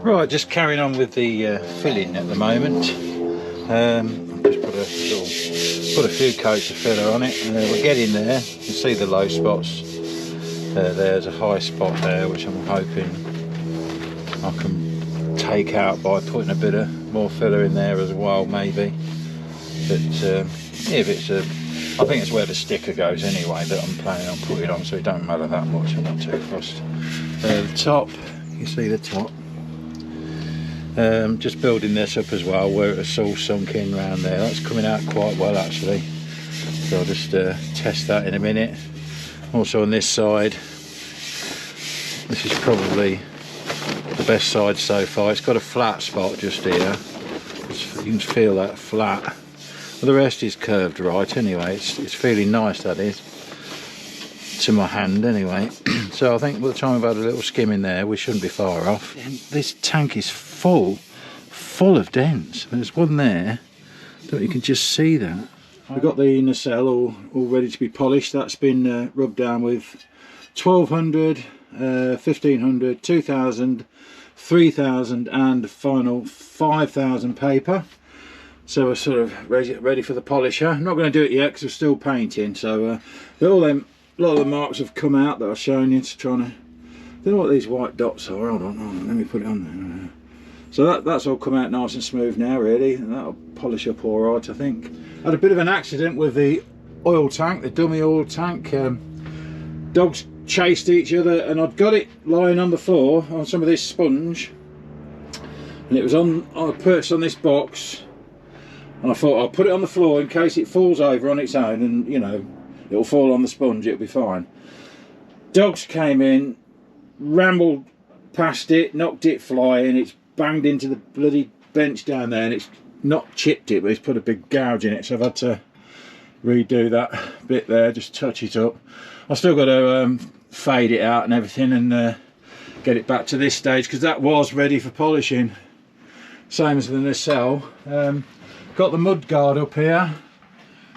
Right, just carrying on with the filling at the moment. Just put a few coats of filler on it. We're getting there. You can see the low spots. There's a high spot there, which I'm hoping I can take out by putting a bit of more filler in there as well, maybe. But yeah, I think it's where the sticker goes anyway that I'm planning on putting on, so it don't matter that much. I'm not too fussed. The top, you see the top. Just building this up as well, where it's all sunk in around there. That's coming out quite well actually, so I'll just test that in a minute. Also on this side, this is probably the best side so far. It's got a flat spot just here, you can feel that flat, well, the rest is curved right anyway. It's feeling nice, that is, to my hand anyway. So I think by the time I've had a little skim in there, we shouldn't be far off. And this tank is full of dents. There's one there, don't you can just see that. We've got the nacelle all ready to be polished. That's been rubbed down with 1200, 1500, 2000, 3000 and final 5000 paper. So we're sort of ready for the polisher. I'm not going to do it yet because we're still painting. So all them, a lot of the marks have come out that I've shown you. To trying to, I don't know what these white dots are. Hold on, let me put it on there. So that's all come out nice and smooth now, really, and that'll polish up all right, I think. Had a bit of an accident with the oil tank, the dummy oil tank. Dogs chased each other, and I'd got it lying on the floor on some of this sponge, and it was I perched on this box, and I thought I'll put it on the floor in case it falls over on its own, and you know, it'll fall on the sponge, it'll be fine. Dogs came in, rambled past it, knocked it flying, it's banged into the bloody bench down there, and it's not chipped it, but it's put a big gouge in it, so I've had to redo that bit there, just touch it up. I've still got to fade it out and everything, and get it back to this stage, because that was ready for polishing, same as the nacelle. Got the mud guard up here,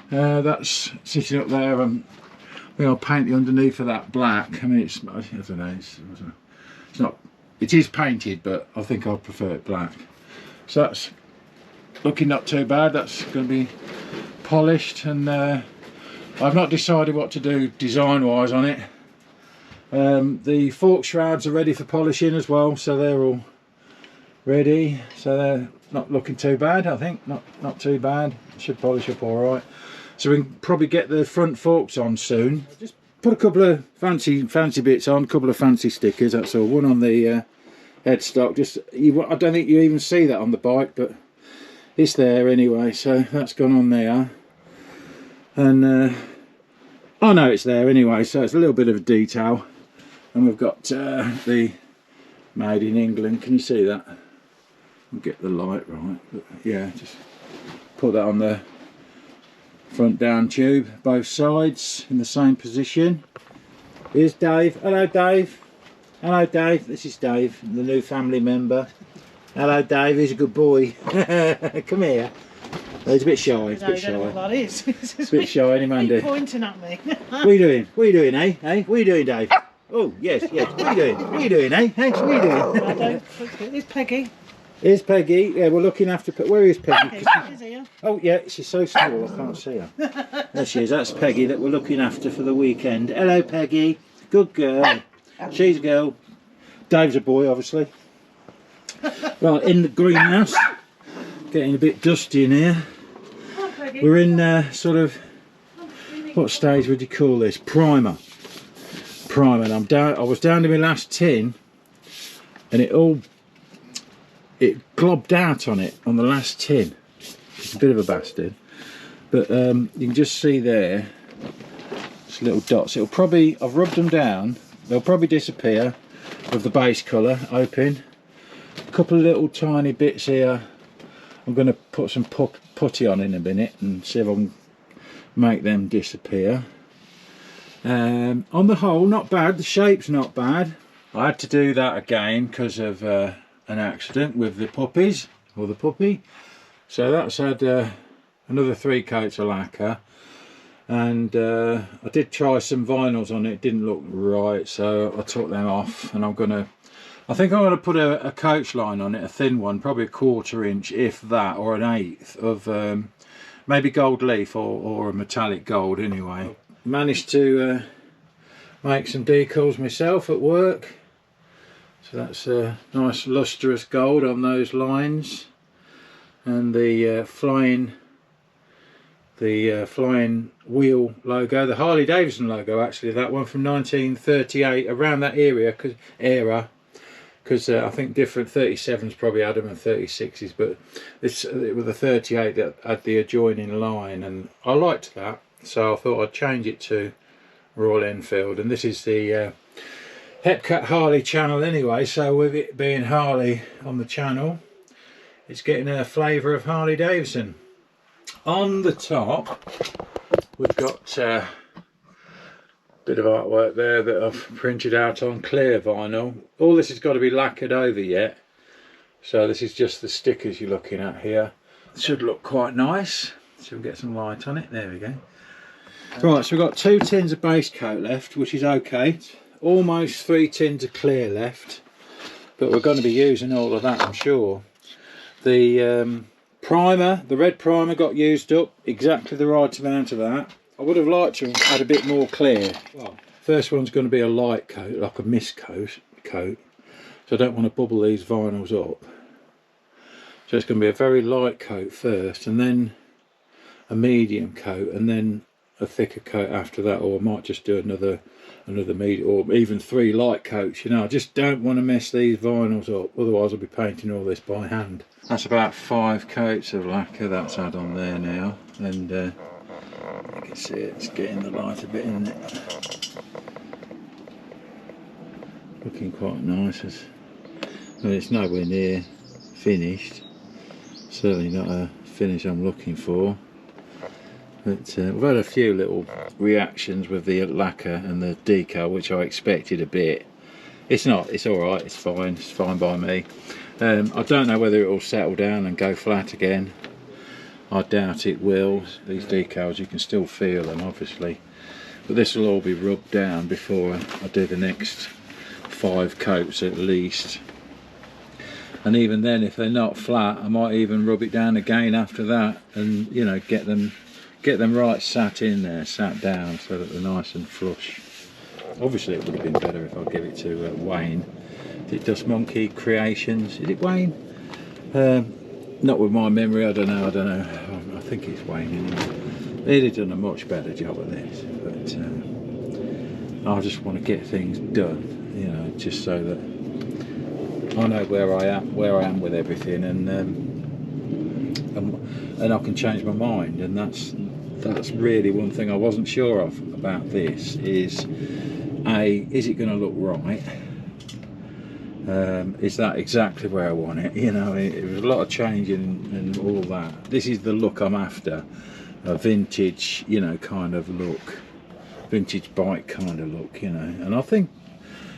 that's sitting up there. I think I'll paint the underneath of that black. I mean, I don't know, it's not, it is painted, but I think I'd prefer it black. So that's looking not too bad. That's going to be polished, and I've not decided what to do design wise on it. The fork shrouds are ready for polishing as well, so they're all ready, so they're not looking too bad. I think not too bad. Should polish up all right, so we can probably get the front forks on soon. Just put a couple of fancy bits on, a couple of fancy stickers, that's all. One on the headstock, I don't think you even see that on the bike, but it's there anyway, so that's gone on there. And I know it's there anyway, so it's a little bit of a detail. And we've got the Made in England, can you see that? We'll get the light right, but yeah, just put that on the front down tube, both sides in the same position. Here's Dave. Hello Dave. Hello Dave, this is Dave, the new family member. Hello Dave, he's a good boy. Come here. He's a bit shy, he's a bit shy. I don't know what that is. It's a bit shy, isn't he, Mandy? He's pointing at me. What are you doing? What are you doing, eh? Hey, what are you doing, Dave? Oh, yes. What are you doing? What are you doing, eh? Hey, what are you doing? I don't. Here's Peggy. Here's Peggy. Yeah, we're looking after. Where is Peggy? She's here. Oh, yeah, she's so small I can't see her. There she is. That's Peggy that we're looking after for the weekend. Hello, Peggy. Good girl. She's a girl. Dave's a boy, obviously. Right, in the greenhouse. Getting a bit dusty in here. We're in sort of, what stage would you call this? Primer. And I'm down. I was down to my last tin, and it globbed out on it on the last tin. It's a bit of a bastard, but you can just see there, just little dots. It'll probably, I've rubbed them down. They'll probably disappear with the base colour open. A couple of little tiny bits here. I'm going to put some putty on in a minute and see if I can make them disappear. On the whole, not bad. The shape's not bad. I had to do that again because of an accident with the puppies, or the puppy. So that's had another 3 coats of lacquer, and I did try some vinyls on it. It didn't look right, so I took them off, and I think I'm going to put a coach line on it, a thin one, probably a 1/4 inch, if that, or an 1/8 of maybe gold leaf or a metallic gold anyway. Managed to make some decals myself at work, so that's a nice lustrous gold on those lines, and the flying wheel logo, the Harley Davidson logo, actually, that one from 1938, around that era, because I think different 37s probably had them and 36s, but it was the 38 that had the adjoining line, and I liked that, so I thought I'd change it to Royal Enfield. And this is the Hepcat Harley channel anyway, so with it being Harley on the channel, it's getting a flavour of Harley Davidson. On the top we've got bit of artwork there that I've printed out on clear vinyl. All this has got to be lacquered over yet, so this is just the stickers you're looking at here. It should look quite nice, so we'll get some light on it. There we go. Right, so we've got 2 tins of base coat left, which is okay. Almost 3 tins of clear left, but we're going to be using all of that, I'm sure. The primer, the red primer, got used up, exactly the right amount of that. I would have liked to add a bit more clear. Well, first one's going to be a light coat, like a mist coat, so I don't want to bubble these vinyls up. So it's going to be a very light coat first, and then a medium coat, and then a thicker coat after that, or I might just do another medium, or even 3 light coats. You know, I just don't want to mess these vinyls up, otherwise I'll be painting all this by hand. That's about 5 coats of lacquer that's had on there now, and you can see it's getting the light a bit in it. Looking quite nice. Well, it's nowhere near finished. Certainly not a finish I'm looking for. But we've had a few little reactions with the lacquer and the decal, which I expected a bit. It's not, it's alright, it's fine by me. I don't know whether it will settle down and go flat again. I doubt it will. These decals, you can still feel them obviously, but this will all be rubbed down before I do the next 5 coats at least. And even then, if they're not flat, I might even rub it down again after that, and you know, get them right sat in there, sat down, so that they're nice and flush. Obviously it would have been better if I give it to Wayne. Is it Dust Monkey Creations? Is it Wayne? Not with my memory, I don't know. I think it's Wayne anyway. They'd have done a much better job of this, but I just want to get things done, you know, just so that I know where I am with everything, and I can change my mind. And that's really one thing I wasn't sure of about this, is it going to look right? Is that exactly where I want it? You know, it was a lot of changing and all that. This is the look I'm after, a vintage, you know, kind of look, vintage bike kind of look, you know. And I think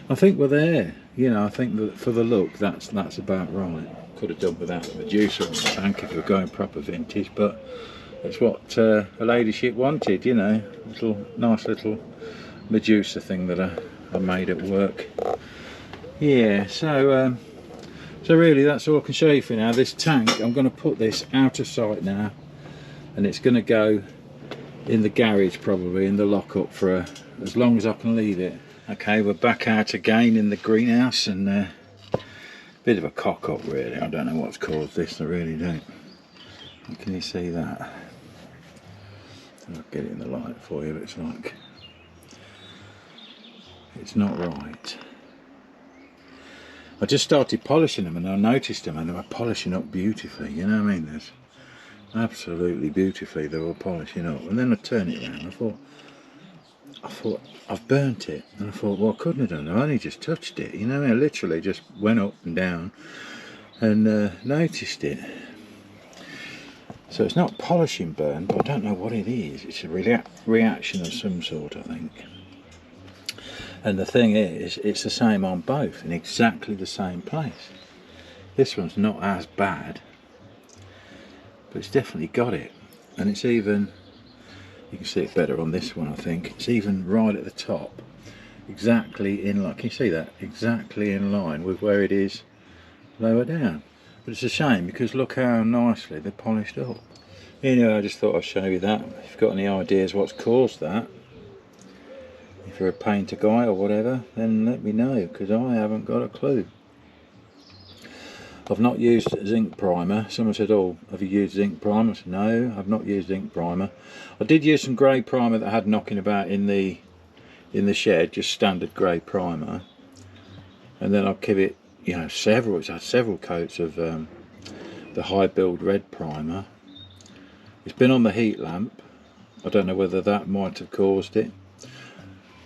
we're there. You know, I think that for the look, that's about right. Could have done without the Medusa on the tank if we were going proper vintage, but it's what a ladyship wanted, you know, nice little Medusa thing that I made at work. Yeah, so really that's all I can show you for now. This tank, I'm going to put this out of sight now, and it's going to go in the garage, probably in the lockup, for as long as I can leave it. Okay, we're back out again in the greenhouse, and bit of a cock up really. I don't know what's caused this, I really don't. Can you see that? I'll get it in the light for you, but it's like, it's not right. I just started polishing them and I noticed them and they were polishing up beautifully, you know what I mean? There's absolutely beautifully they were polishing up, and then I turned it around, I thought I've burnt it, and I thought, well, I couldn't have done it, I only just touched it, you know what I mean? I literally just went up and down and noticed it. So it's not polishing burn, but I don't know what it is. It's a reaction of some sort, I think. And the thing is, it's the same on both, in exactly the same place. This one's not as bad, but it's definitely got it. And it's even, you can see it better on this one, I think. It's even right at the top, exactly in line. Can you see that? Exactly in line with where it is lower down. But it's a shame because look how nicely they're polished up. Anyway, I just thought I'd show you that. If you've got any ideas what's caused that, if you're a painter guy or whatever, then let me know, because I haven't got a clue. I've not used zinc primer. Someone said, oh, have you used zinc primer? I said, no, I've not used zinc primer. I did use some grey primer that I had knocking about in the shed, just standard grey primer. And then I'll give it, you know, it's had several coats of the high build red primer. It's been on the heat lamp. I don't know whether that might have caused it.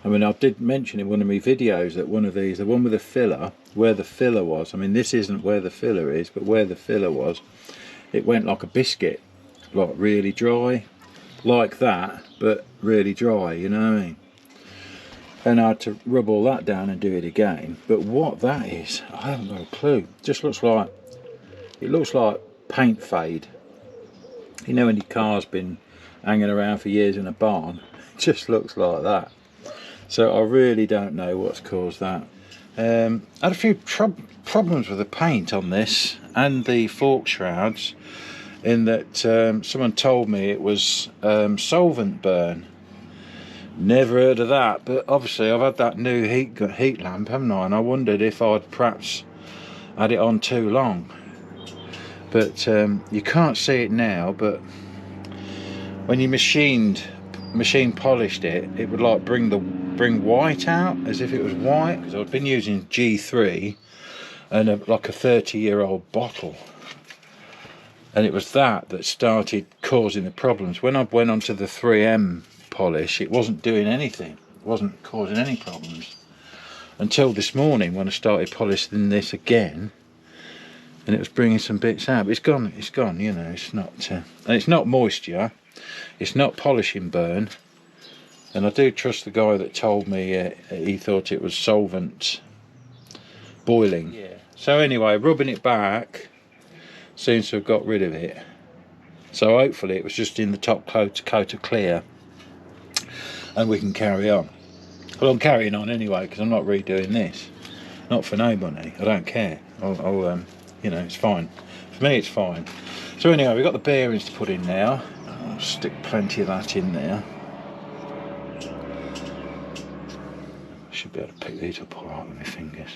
I mean, I did mention in one of my videos that one of these, the one with the filler, where the filler was, I mean, this isn't where the filler is, but where the filler was, it went like a biscuit, like really dry, like that, but really dry, you know what I mean? And I had to rub all that down and do it again. But what that is, I haven't got a clue. It just looks like, it looks like paint fade. You know when your car's been hanging around for years in a barn, it just looks like that. So I really don't know what's caused that. I had a few problems with the paint on this and the fork shrouds, in that someone told me it was solvent burn. Never heard of that, but obviously I've had that new heat lamp, haven't I? And I wondered if I'd perhaps had it on too long. But you can't see it now, but when you machine polished it, it would like bring white out, as if it was white, because I've been using G3 and like a 30-year-old bottle, and it was that started causing the problems. When I went onto the 3M polish, it wasn't doing anything, it wasn't causing any problems until this morning when I started polishing this again, and it was bringing some bits out. But it's gone, you know. It's not and it's not moisture, it's not polishing burn. And I do trust the guy that told me he thought it was solvent boiling. Yeah. So anyway, rubbing it back seems to have got rid of it. So hopefully it was just in the top coat of clear, and we can carry on. Well, I'm carrying on anyway, because I'm not redoing this. Not for no money. I don't care. I'll you know, it's fine. For me, it's fine. So anyway, we've got the bearings to put in now. I'll stick plenty of that in there. Should be able to pick these up all right with my fingers.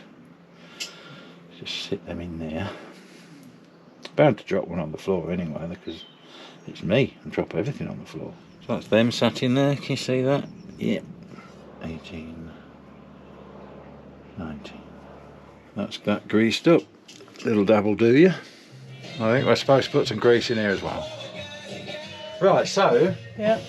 Just sit them in there. Bound to drop one on the floor anyway, because it's me and drop everything on the floor. So that's them sat in there. Can you see that? Yep. 18, 19. That's that greased up. Little dabble, do you? I think we're supposed to put some grease in here as well. Right, so Yeah.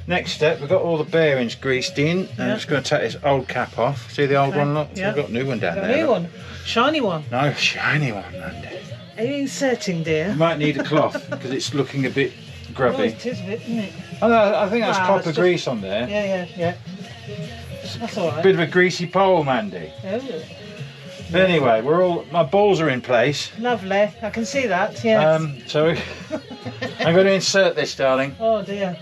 next step, we've got all the bearings greased in, and I'm just going to take this old cap off. See the old one, look? So we've got a new one down Got there. a new one. Shiny one. No, shiny one, Andy. Are you inserting, dear? You might need a cloth because it's looking a bit Oh, grubby. it is a bit, isn't it? Oh, no, I think that's Ah, copper it's grease on there. Yeah. That's all right. Bit of a greasy pole, Mandy. Oh, Anyway, my balls are in place. lovely. I can see that, yes. So I'm going to insert this, darling. Oh, dear.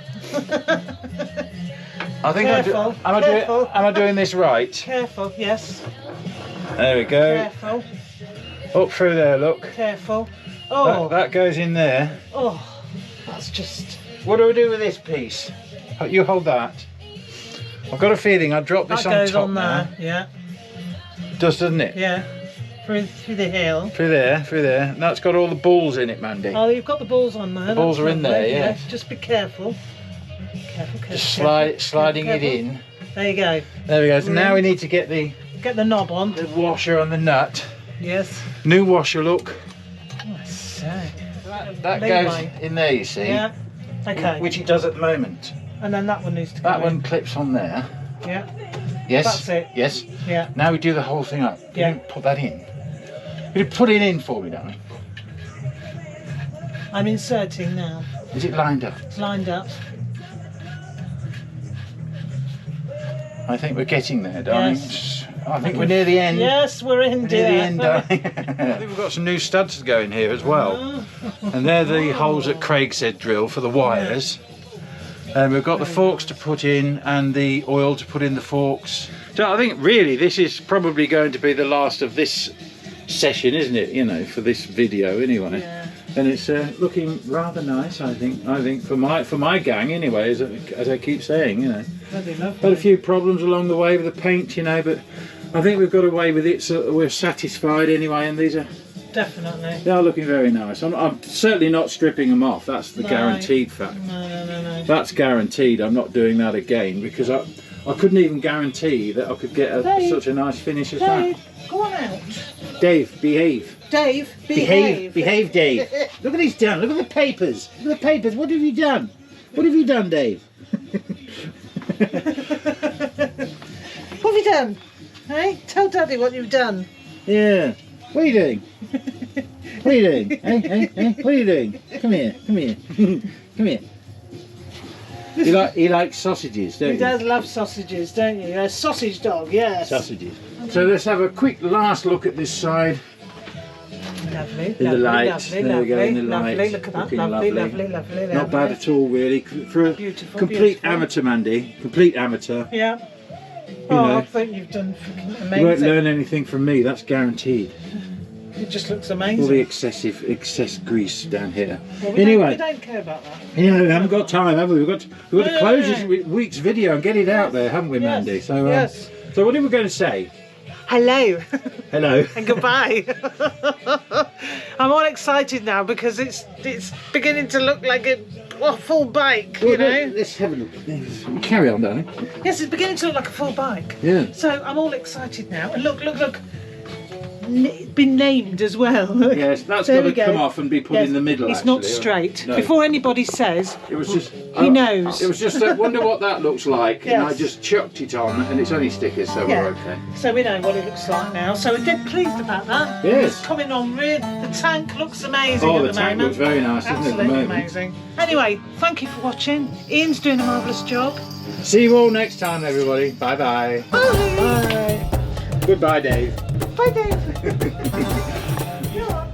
I think Careful, am I doing this right? Careful, yes. There we go. Careful, Up through there, look. careful. Oh, That goes in there. oh, that's just... What do we do with this piece? You hold that. I've got a feeling I dropped this That on goes top on now. there. Yeah. It does, doesn't it? Yeah. Through the hill. Through there, through there. And that's got all the balls in it, Mandy. Oh, you've got the balls on there. The balls That's are in lovely, there, yeah. Just be careful. Careful, Just careful. sliding Careful. it in. There you go. There we go. So now we need to get the knob on. washer on the nut. Yes. New washer, look. Oh, I say. That Leeway. goes in there, you see. Yeah. Okay. Which it does at the moment. And then that one needs to go That in. one clips on there. Yeah. Yes. That's it. Yes. Yeah. Now we do the whole thing up. Yeah. You put that in. You put it in for me, darling. I'm inserting now. Is it lined up? It's lined up. I think we're getting there, darling. Yes. I think we're near the end. Yes, we're in, We're dear. near the end, darling. I think we've got some new studs to go in here as well. And they're the holes that Craig said drill for the wires. And we've got the forks to put in and the oil to put in the forks. So I think really this is probably going to be the last of this session, isn't it? You know, for this video anyway. Yeah. And it's looking rather nice, I think. I think for my gang anyway, as I keep saying, you know. Bloody lovely. Had a few problems along the way with the paint, you know, but I think we've got away with it, so we're satisfied anyway. And these are Definitely. they are looking very nice. I'm certainly not stripping them off. That's the No. guaranteed fact. No. That's guaranteed. I'm not doing that again because I couldn't even guarantee that I could get Dave. such a nice finish as Dave, that. go on out. Dave, behave. Dave, behave. Behave, Dave. Look at he's done. Look at the papers. Look at the papers. What have you done? What have you done, Dave? What have you done? Hey, tell Daddy what you've done. Yeah. What are you doing? What are you doing? Hey? What are you doing? Come here. Come here. Come here. He likes sausages, don't He you? does love sausages, don't you? A sausage dog, yes. Sausages. So let's have a quick last look at this side. Lovely, In the light. lovely, There we go, in the lovely. light. Look at that, Looking lovely, lovely. lovely. Not bad at all, really. For a Beautiful, complete beautiful. amateur, Mandy. Complete amateur. Yeah. You Oh, know. I think you've done freaking You won't amazing. learn anything from me. That's guaranteed. It just looks All the amazing. excess grease down here. Well, we Anyway. don't care about that. You know, we haven't got time, have we? We've got to No, close no. this week's video and get it out there, haven't we, Yes, Mandy? So, yes. so what are we going to say? Hello Hello. and goodbye. I'm all excited now because it's beginning to look like a full bike, you know? Let's have a look. Carry on, darling. Yes, it's beginning to look like a full bike. Yeah. So I'm all excited now. And look. Been named as well. Yes, that's There got we to go. come off and be put Yes, in the middle. It's actually. not straight. No. Before anybody says, It was just. he knows. It was just. I wonder what that looks like, and I Yes. just chucked it on, and it's only stickers, so Yeah. we're okay. So we know what it looks like now. So we're dead pleased about that. Yes. It's coming on real. The tank looks amazing Oh, at the the tank moment. looks very nice, doesn't it, at the Absolutely moment? amazing. Anyway, thank you for watching. Ian's doing a marvellous job. See you all next time, everybody. Bye bye. Bye. Bye. Goodbye, Dave. Bye, Dave. You're all right.